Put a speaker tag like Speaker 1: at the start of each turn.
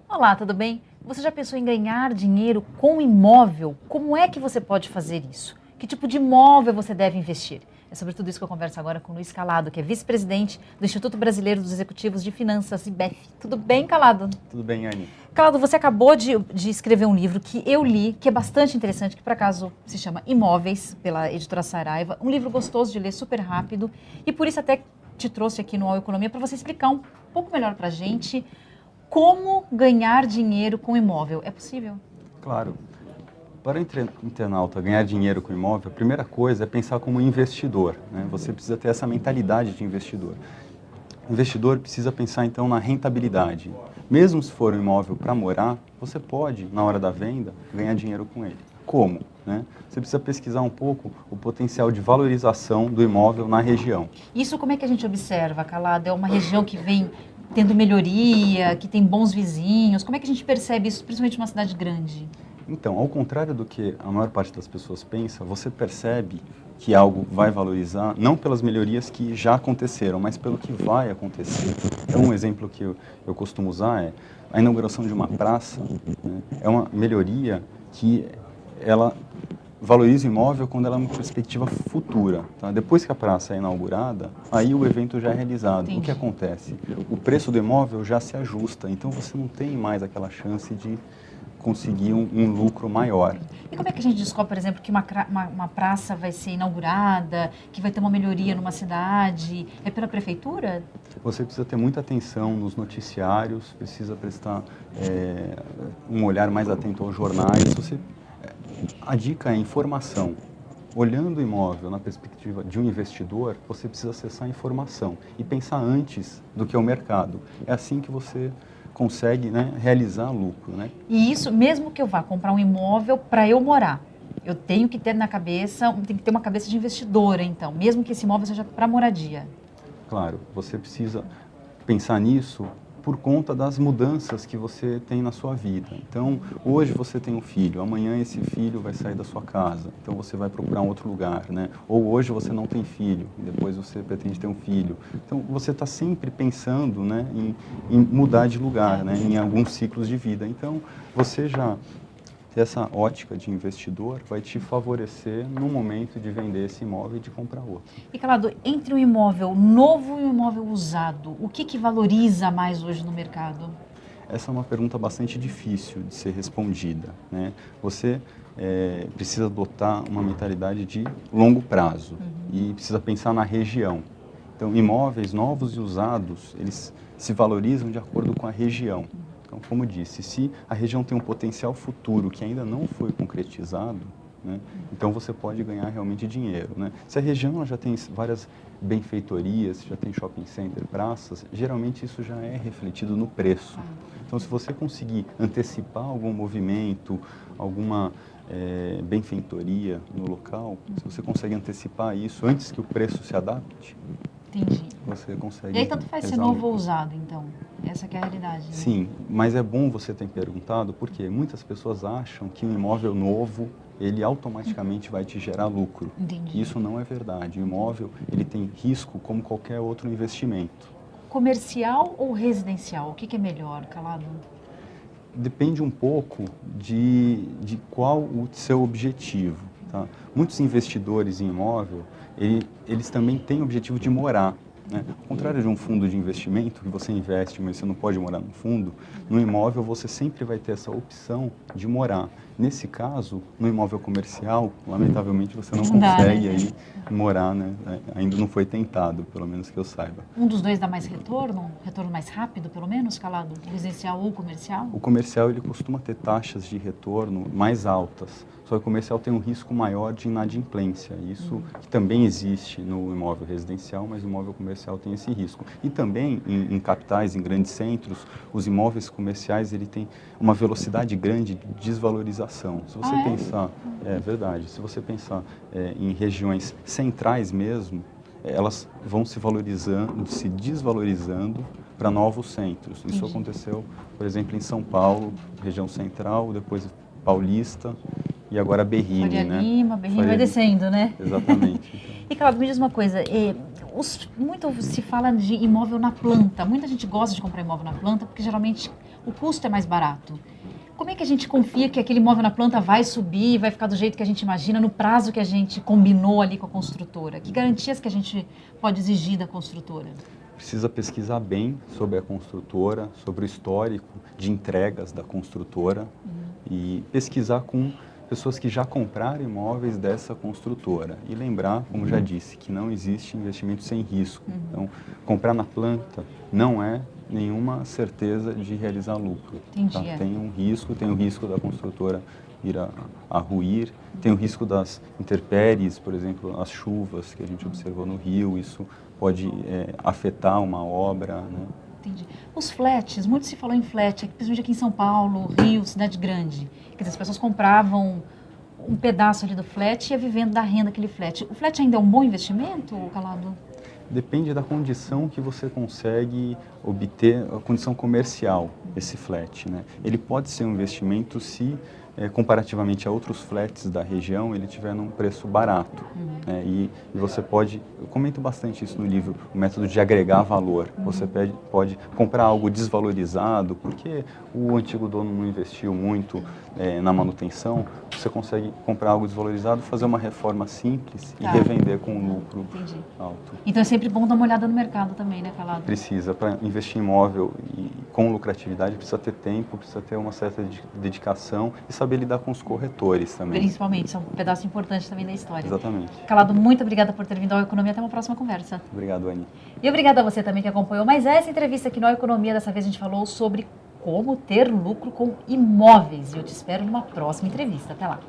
Speaker 1: Olá, tudo bem? Você já pensou em ganhar dinheiro com imóvel? Como é que você pode fazer isso? Que tipo de imóvel você deve investir? É sobre tudo isso que eu converso agora com o Luiz Calado, que é vice-presidente do Instituto Brasileiro dos Executivos de Finanças, IBEF. Tudo bem, Calado?
Speaker 2: Tudo bem, Anne?
Speaker 1: Calado, você acabou de escrever um livro que eu li, que é bastante interessante, que por acaso se chama Imóveis, pela editora Saraiva. Um livro gostoso de ler, super rápido. E por isso até te trouxe aqui no All Economia para você explicar um pouco melhor para a gente como ganhar dinheiro com imóvel. É possível?
Speaker 2: Claro. Para o internauta ganhar dinheiro com imóvel, a primeira coisa é pensar como investidor, né? Você precisa ter essa mentalidade de investidor. O investidor precisa pensar, então, na rentabilidade. Mesmo se for um imóvel para morar, você pode, na hora da venda, ganhar dinheiro com ele. Como? Né? Você precisa pesquisar um pouco o potencial de valorização do imóvel na região.
Speaker 1: Isso como é que a gente observa, Calado? É uma região que vem tendo melhoria, que tem bons vizinhos. Como é que a gente percebe isso, principalmente numa cidade grande?
Speaker 2: Então, ao contrário do que a maior parte das pessoas pensa, você percebe que algo vai valorizar não pelas melhorias que já aconteceram, mas pelo que vai acontecer. Então, um exemplo que eu costumo usar é a inauguração de uma praça, né? É uma melhoria que ela valoriza o imóvel quando ela é uma perspectiva futura. Tá? Depois que a praça é inaugurada, aí o evento já é realizado.
Speaker 1: Entendi.
Speaker 2: O que acontece? O preço do imóvel já se ajusta, então você não tem mais aquela chance de conseguir um lucro maior.
Speaker 1: E como é que a gente descobre, por exemplo, que uma praça vai ser inaugurada, que vai ter uma melhoria numa cidade? É pela prefeitura?
Speaker 2: Você precisa ter muita atenção nos noticiários, precisa prestar um olhar mais atento aos jornais. A dica é informação. Olhando o imóvel na perspectiva de um investidor, você precisa acessar a informação e pensar antes do que o mercado. É assim que você consegue, né, realizar lucro, né?
Speaker 1: E isso, mesmo que eu vá comprar um imóvel para eu morar, eu tenho que ter na cabeça, tem que ter uma cabeça de investidora, então, mesmo que esse imóvel seja para moradia.
Speaker 2: Claro, você precisa pensar nisso por conta das mudanças que você tem na sua vida. Então, hoje você tem um filho, amanhã esse filho vai sair da sua casa, então você vai procurar um outro lugar, né? Ou hoje você não tem filho, e depois você pretende ter um filho. Então, você está sempre pensando, né, em mudar de lugar, né, em alguns ciclos de vida. Então, você já ter essa ótica de investidor vai te favorecer no momento de vender esse imóvel e de comprar outro.
Speaker 1: E, Calado, entre um imóvel novo e um imóvel usado, o que valoriza mais hoje no mercado?
Speaker 2: Essa é uma pergunta bastante difícil de ser respondida, né? Você precisa adotar uma mentalidade de longo prazo e precisa pensar na região. Então, imóveis novos e usados, eles se valorizam de acordo com a região. Então, como disse, se a região tem um potencial futuro que ainda não foi concretizado, né, então você pode ganhar realmente dinheiro, né? Se a região ela já tem várias benfeitorias, já tem shopping center, praças, geralmente isso já é refletido no preço. Então, se você conseguir antecipar algum movimento, alguma benfeitoria no local, se você consegue antecipar isso antes que o preço se adapte,
Speaker 1: Entendi.
Speaker 2: você consegue.
Speaker 1: E aí tanto faz ser novo ou usado, então. Essa que é a realidade. Né?
Speaker 2: Sim, mas é bom você ter perguntado, porque muitas pessoas acham que um imóvel novo, ele automaticamente vai te gerar lucro.
Speaker 1: Entendi.
Speaker 2: Isso não é verdade. O imóvel, ele tem risco como qualquer outro investimento.
Speaker 1: Comercial ou residencial? O que é melhor, Calado?
Speaker 2: Depende um pouco de qual o seu objetivo. Tá? Muitos investidores em imóvel, eles também têm o objetivo de morar. Né? Ao contrário de um fundo de investimento, que você investe, mas você não pode morar no fundo, no imóvel você sempre vai ter essa opção de morar. Nesse caso, no imóvel comercial, lamentavelmente você não consegue aí morar, né? Ainda não foi tentado, pelo menos que eu saiba.
Speaker 1: Um dos dois dá mais retorno? Retorno mais rápido, pelo menos, Calado? Residencial ou comercial?
Speaker 2: O comercial ele costuma ter taxas de retorno mais altas, só que o comercial tem um risco maior de inadimplência. Isso que também existe no imóvel residencial, mas o imóvel comercial tem esse risco. E também em capitais, em grandes centros, os imóveis comerciais ele tem uma velocidade grande de desvalorização. Se você pensar, é verdade, se você pensar em regiões centrais mesmo, elas vão se valorizando, se desvalorizando para novos centros. Isso aconteceu, por exemplo, em São Paulo, região central, depois Paulista e agora Berrini,
Speaker 1: Faria
Speaker 2: né?
Speaker 1: Lima, Berrini vai descendo, né?
Speaker 2: Exatamente. Então.
Speaker 1: E, Calado, me diz uma coisa, Muito se fala de imóvel na planta. Muita gente gosta de comprar imóvel na planta porque geralmente o custo é mais barato. Como é que a gente confia que aquele imóvel na planta vai subir, vai ficar do jeito que a gente imagina, no prazo que a gente combinou ali com a construtora? Que garantias que a gente pode exigir da construtora?
Speaker 2: Precisa pesquisar bem sobre a construtora, sobre o histórico de entregas da construtora e pesquisar com pessoas que já compraram imóveis dessa construtora. E lembrar, como já disse, que não existe investimento sem risco. Então, comprar na planta não é nenhuma certeza de realizar lucro. Tá? Tem o risco da construtora ir a ruir, tem o risco das intempéries, por exemplo, as chuvas que a gente observou no Rio, isso pode afetar uma obra, né?
Speaker 1: Entendi. Os flats, muito se falou em flat, principalmente aqui em São Paulo, Rio, cidade grande. Quer dizer, as pessoas compravam um pedaço ali do flat e ia vivendo da renda daquele flat. O flat ainda é um bom investimento, Calado?
Speaker 2: Depende da condição que você consegue obter, a condição comercial, esse flat, né? Ele pode ser um investimento se, comparativamente a outros flats da região, ele tiver num preço barato. Né? E você pode, eu comento bastante isso no livro, o método de agregar valor. Você pode comprar algo desvalorizado, porque o antigo dono não investiu muito na manutenção, você consegue comprar algo desvalorizado, fazer uma reforma simples e revender com um lucro alto.
Speaker 1: Então é sempre bom dar uma olhada no mercado também, né, Calado?
Speaker 2: Precisa, para investir em imóvel e com lucratividade, precisa ter tempo, precisa ter uma certa dedicação e saber lidar com os corretores também.
Speaker 1: Principalmente, isso é um pedaço importante também da história.
Speaker 2: Exatamente.
Speaker 1: Calado, muito obrigada por ter vindo ao Economia. Até uma próxima conversa.
Speaker 2: Obrigado, Anny.
Speaker 1: E obrigada a você também que acompanhou mais essa entrevista aqui no Economia. Dessa vez a gente falou sobre como ter lucro com imóveis. E eu te espero numa próxima entrevista. Até lá.